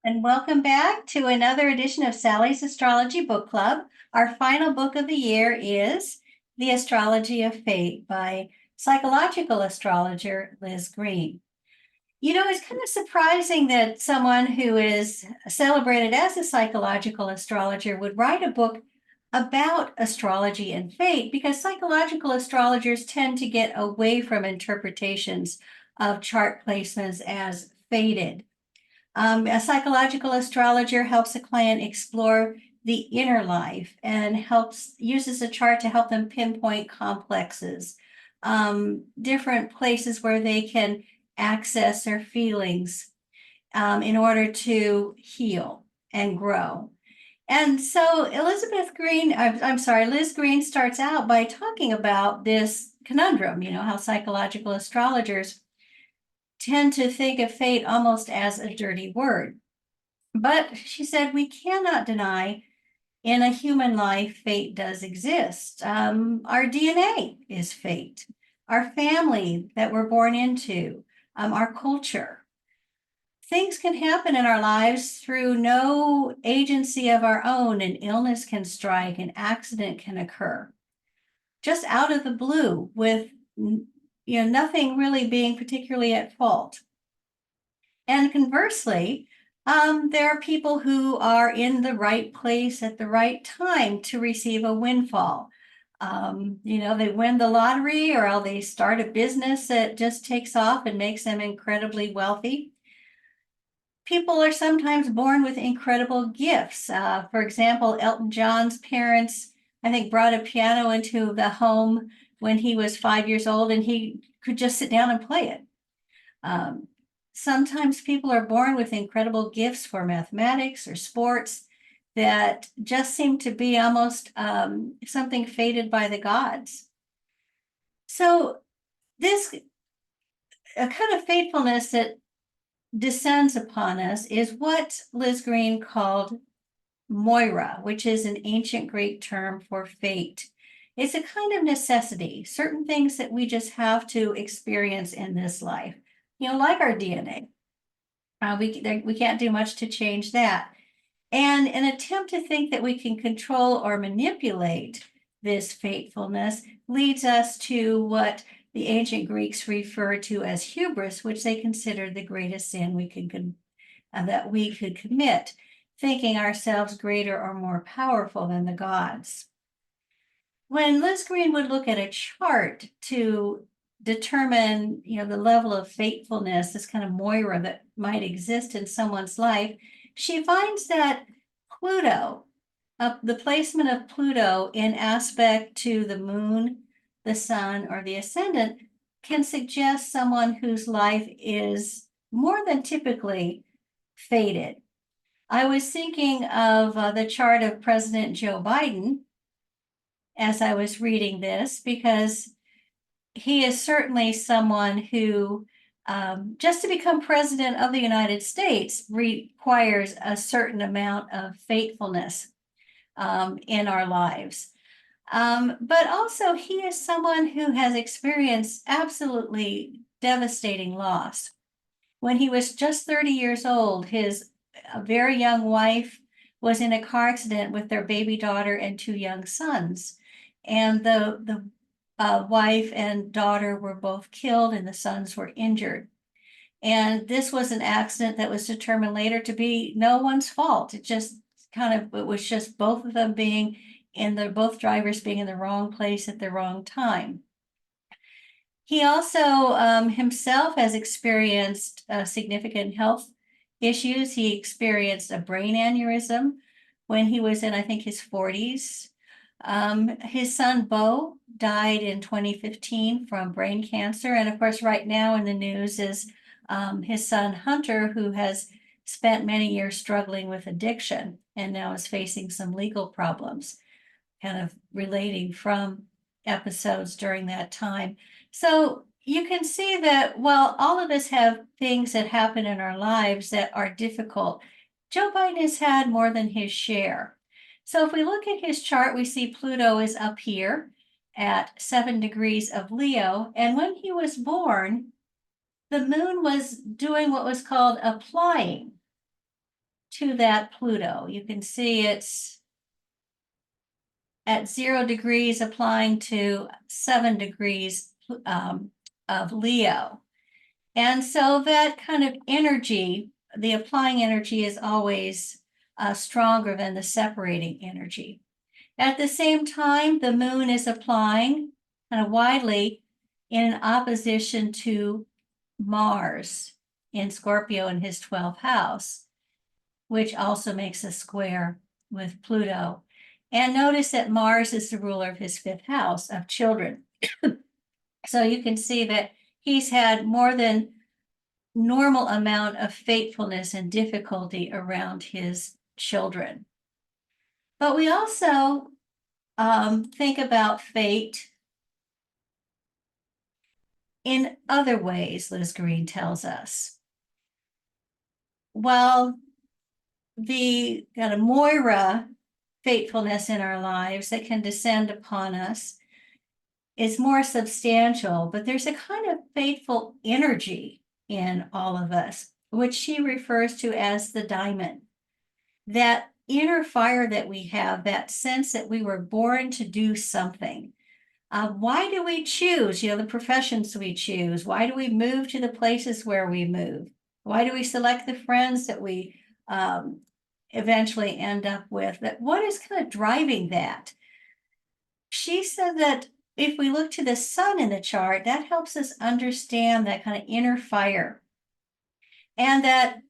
And welcome back to another edition of Sally's Astrology Book Club. Our final book of the year is The Astrology of Fate by psychological astrologer Liz Greene. You know, it's kind of surprising that someone who is celebrated as a psychological astrologer would write a book about astrology and fate because psychological astrologers tend to get away from interpretations of chart placements as fated. A psychological astrologer helps a client explore the inner life and uses a chart to help them pinpoint complexes, different places where they can access their feelings in order to heal and grow. And so Liz Greene starts out by talking about this conundrum, how psychological astrologers tend to think of fate almost as a dirty word. But she said, we cannot deny in a human life, fate does exist. Our DNA is fate, our family that we're born into, our culture. Things can happen in our lives through no agency of our own. An illness can strike, an accident can occur, just out of the blue with nothing really being particularly at fault. And conversely, there are people who are in the right place at the right time to receive a windfall. They win the lottery or they start a business that just takes off and makes them incredibly wealthy. People are sometimes born with incredible gifts. For example, Elton John's parents, I think, brought a piano into the home when he was 5 years old and he could just sit down and play it. Sometimes people are born with incredible gifts for mathematics or sports that just seem to be almost something fated by the gods. So this kind of fatefulness that descends upon us is what Liz Greene called Moira, which is an ancient Greek term for fate. It's a kind of necessity, certain things that we just have to experience in this life, like our DNA. We can't do much to change that. And an attempt to think that we can control or manipulate this fatefulness leads us to what the ancient Greeks refer to as hubris, which they considered the greatest sin that we could commit, thinking ourselves greater or more powerful than the gods. When Liz Greene would look at a chart to determine, the level of fatefulness, this kind of Moira that might exist in someone's life, she finds that Pluto, the placement of Pluto in aspect to the moon, the sun, or the ascendant can suggest someone whose life is more than typically fated. I was thinking of the chart of President Joe Biden as I was reading this because he is certainly someone who, just to become president of the United States, requires a certain amount of faithfulness in our lives. But also, he is someone who has experienced absolutely devastating loss. When he was just 30 years old, his very young wife was in a car accident with their baby daughter and two young sons. And the wife and daughter were both killed and the sons were injured. And this was an accident that was determined later to be no one's fault. It was just both of them both drivers being in the wrong place at the wrong time. He also himself has experienced significant health issues. He experienced a brain aneurysm when he was in, I think, his 40s. His son, Bo, died in 2015 from brain cancer. And of course, right now in the news is his son, Hunter, who has spent many years struggling with addiction and now is facing some legal problems, kind of relating from episodes during that time. So you can see that while all of us have things that happen in our lives that are difficult, Joe Biden has had more than his share. So if we look at his chart, we see Pluto is up here at 7 degrees of Leo. And when he was born, the moon was doing what was called applying. to that Pluto. You can see it's at 0 degrees applying to 7 degrees of Leo. And so that kind of energy, the applying energy is always stronger than the separating energy. At the same time, the moon is applying kind of widely in opposition to Mars in Scorpio in his 12th house, which also makes a square with Pluto. And notice that Mars is the ruler of his 5th house of children. So you can see that he's had more than normal amount of faithfulness and difficulty around his children. But we also think about fate in other ways, Liz Greene tells us. While the kind of Moira faithfulness in our lives that can descend upon us is more substantial, but there's a kind of faithful energy in all of us, which she refers to as the diamond. That inner fire that we have, that sense that we were born to do something. Why do we choose, the professions we choose? Why do we move to the places where we move? Why do we select the friends that we eventually end up with? What is kind of driving that? She said that if we look to the sun in the chart, that helps us understand that kind of inner fire. And that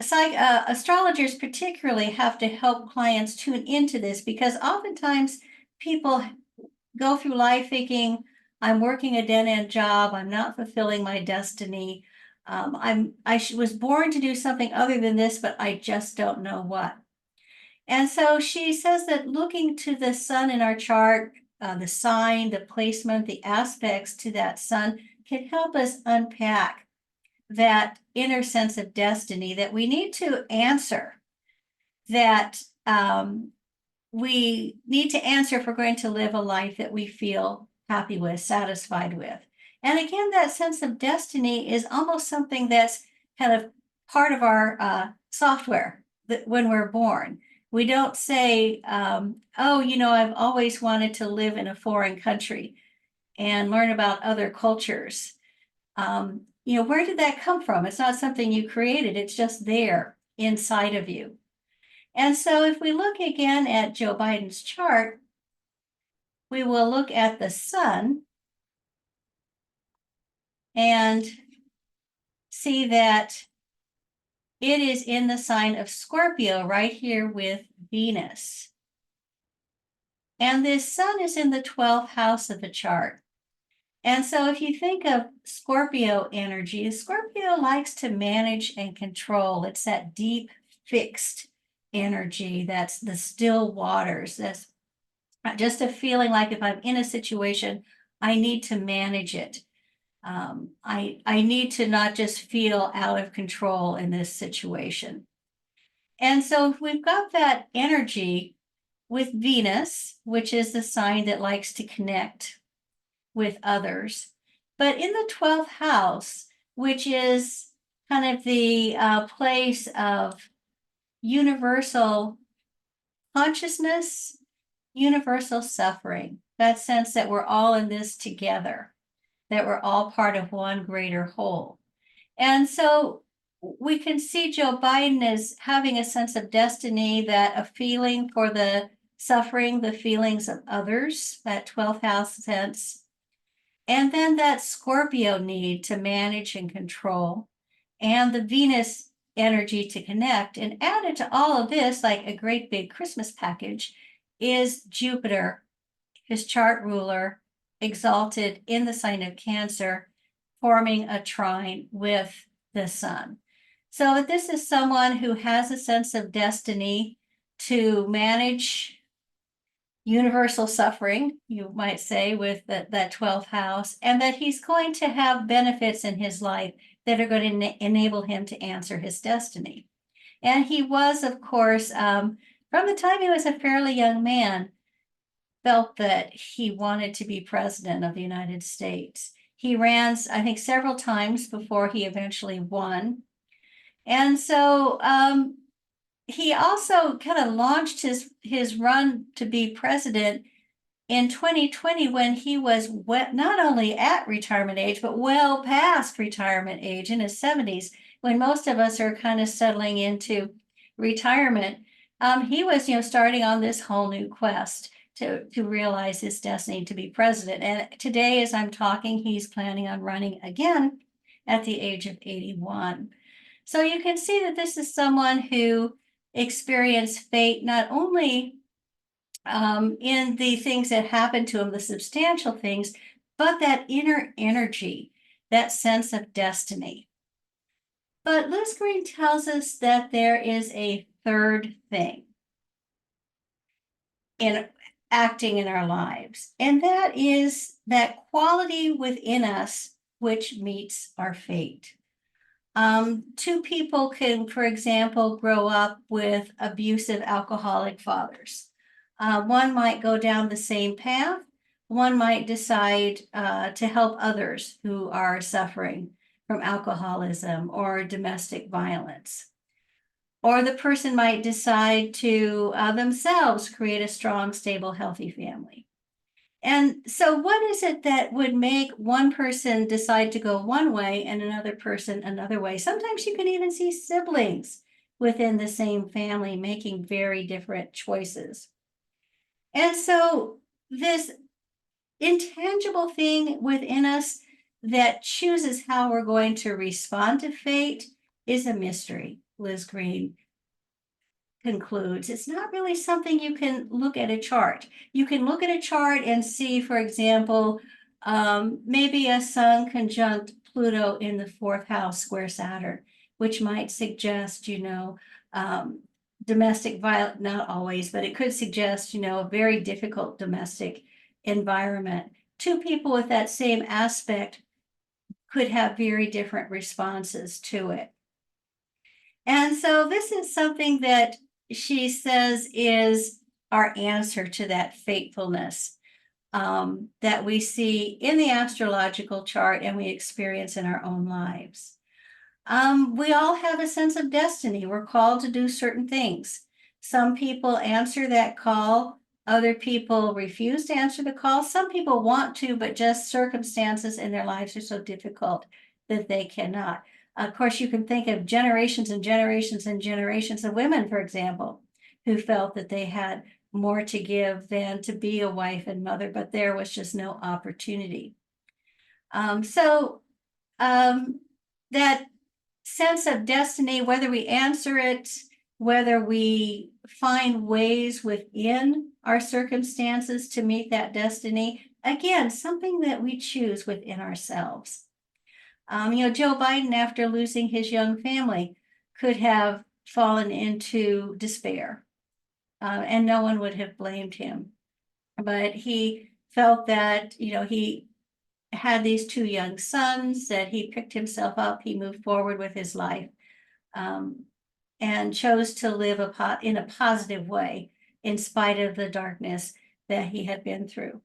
astrologers particularly have to help clients tune into this, because oftentimes people go through life thinking, I'm working a dead-end job, I'm not fulfilling my destiny, I was born to do something other than this, but I just don't know what. And so she says that looking to the sun in our chart, the sign, the placement, the aspects to that sun can help us unpack that inner sense of destiny that we need to answer, that we need to answer if we're going to live a life that we feel happy with, satisfied with. And again, that sense of destiny is almost something that's kind of part of our software that when we're born. We don't say, oh, I've always wanted to live in a foreign country and learn about other cultures. Where did that come from? It's not something you created. It's just there inside of you. And so if we look again at Joe Biden's chart, we will look at the sun and see that it is in the sign of Scorpio right here with Venus. And this sun is in the 12th house of the chart. And so if you think of Scorpio energy, Scorpio likes to manage and control. It's that deep, fixed energy. That's the still waters. That's just a feeling like if I'm in a situation, I need to manage it. I need to not just feel out of control in this situation. And so if we've got that energy with Venus, which is the sign that likes to connect with others, but in the 12th house, which is kind of the place of universal consciousness, universal suffering, that sense that we're all in this together, that we're all part of one greater whole. And so we can see Joe Biden as having a sense of destiny, that a feeling for the suffering, the feelings of others, that 12th house sense. And then that Scorpio need to manage and control, and the Venus energy to connect. And added to all of this, like a great big Christmas package, is Jupiter, his chart ruler, exalted in the sign of Cancer, forming a trine with the sun. So this is someone who has a sense of destiny to manage universal suffering, you might say, with that 12th house, and that he's going to have benefits in his life that are going to enable him to answer his destiny. And he was, of course, from the time he was a fairly young man, felt that he wanted to be president of the United States. He ran, I think, several times before he eventually won. And so he also kind of launched his run to be president in 2020 when he was not only at retirement age, but well past retirement age in his 70s, when most of us are kind of settling into retirement. He was, starting on this whole new quest to realize his destiny to be president. And today, as I'm talking, he's planning on running again at the age of 81. So you can see that this is someone who experienced fate not only in the things that happen to him, the substantial things, but that inner energy, that sense of destiny. But Liz Greene tells us that there is a third thing in acting in our lives, and that is that quality within us which meets our fate. Two people can, for example, grow up with abusive alcoholic fathers. One might go down the same path. One might decide to help others who are suffering from alcoholism or domestic violence. Or the person might decide to themselves create a strong, stable, healthy family. And so, what is it that would make one person decide to go one way and another person another way? Sometimes you can even see siblings within the same family making very different choices. And so, this intangible thing within us that chooses how we're going to respond to fate is a mystery, Liz Greene concludes. It's not really something you can look at a chart. You can look at a chart and see, for example, maybe a Sun conjunct Pluto in the fourth house square Saturn, which might suggest, domestic violence, not always, but it could suggest, a very difficult domestic environment. Two people with that same aspect could have very different responses to it. And so this is something that she says is our answer to that fatefulness that we see in the astrological chart and we experience in our own lives. We all have a sense of destiny. We're called to do certain things. Some people answer that call. Other people refuse to answer the call. Some people want to, but just circumstances in their lives are so difficult that they cannot. Of course, you can think of generations and generations and generations of women, for example, who felt that they had more to give than to be a wife and mother, but there was just no opportunity. That sense of destiny, whether we answer it, whether we find ways within our circumstances to meet that destiny, again, something that we choose within ourselves. Joe Biden, after losing his young family, could have fallen into despair, and no one would have blamed him. But he felt that, he had these two young sons, that he picked himself up, he moved forward with his life, and chose to live in a positive way in spite of the darkness that he had been through.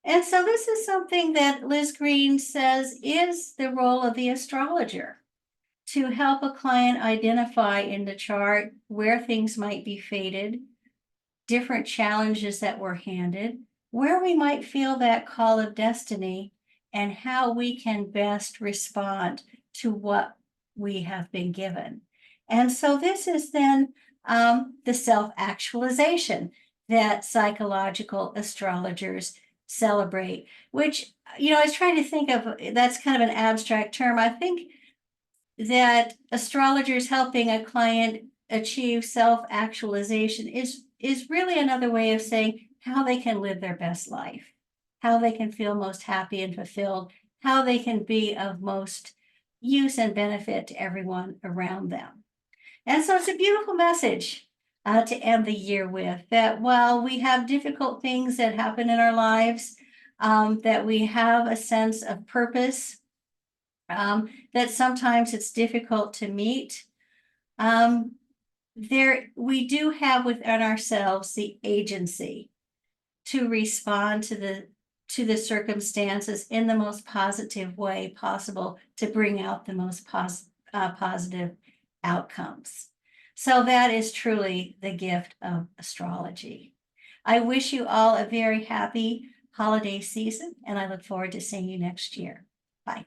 And so this is something that Liz Greene says is the role of the astrologer, to help a client identify in the chart where things might be fated, different challenges that were handed, where we might feel that call of destiny, and how we can best respond to what we have been given. And so this is then the self-actualization that psychological astrologers celebrate, which, I was trying to think of, that's kind of an abstract term. I think that astrologers helping a client achieve self-actualization is really another way of saying how they can live their best life, how they can feel most happy and fulfilled, how they can be of most use and benefit to everyone around them. And so it's a beautiful message to end the year with, that while we have difficult things that happen in our lives, that we have a sense of purpose, that sometimes it's difficult to meet. We do have within ourselves the agency to respond to the circumstances in the most positive way possible to bring out the most positive outcomes. So that is truly the gift of astrology. I wish you all a very happy holiday season, and I look forward to seeing you next year. Bye.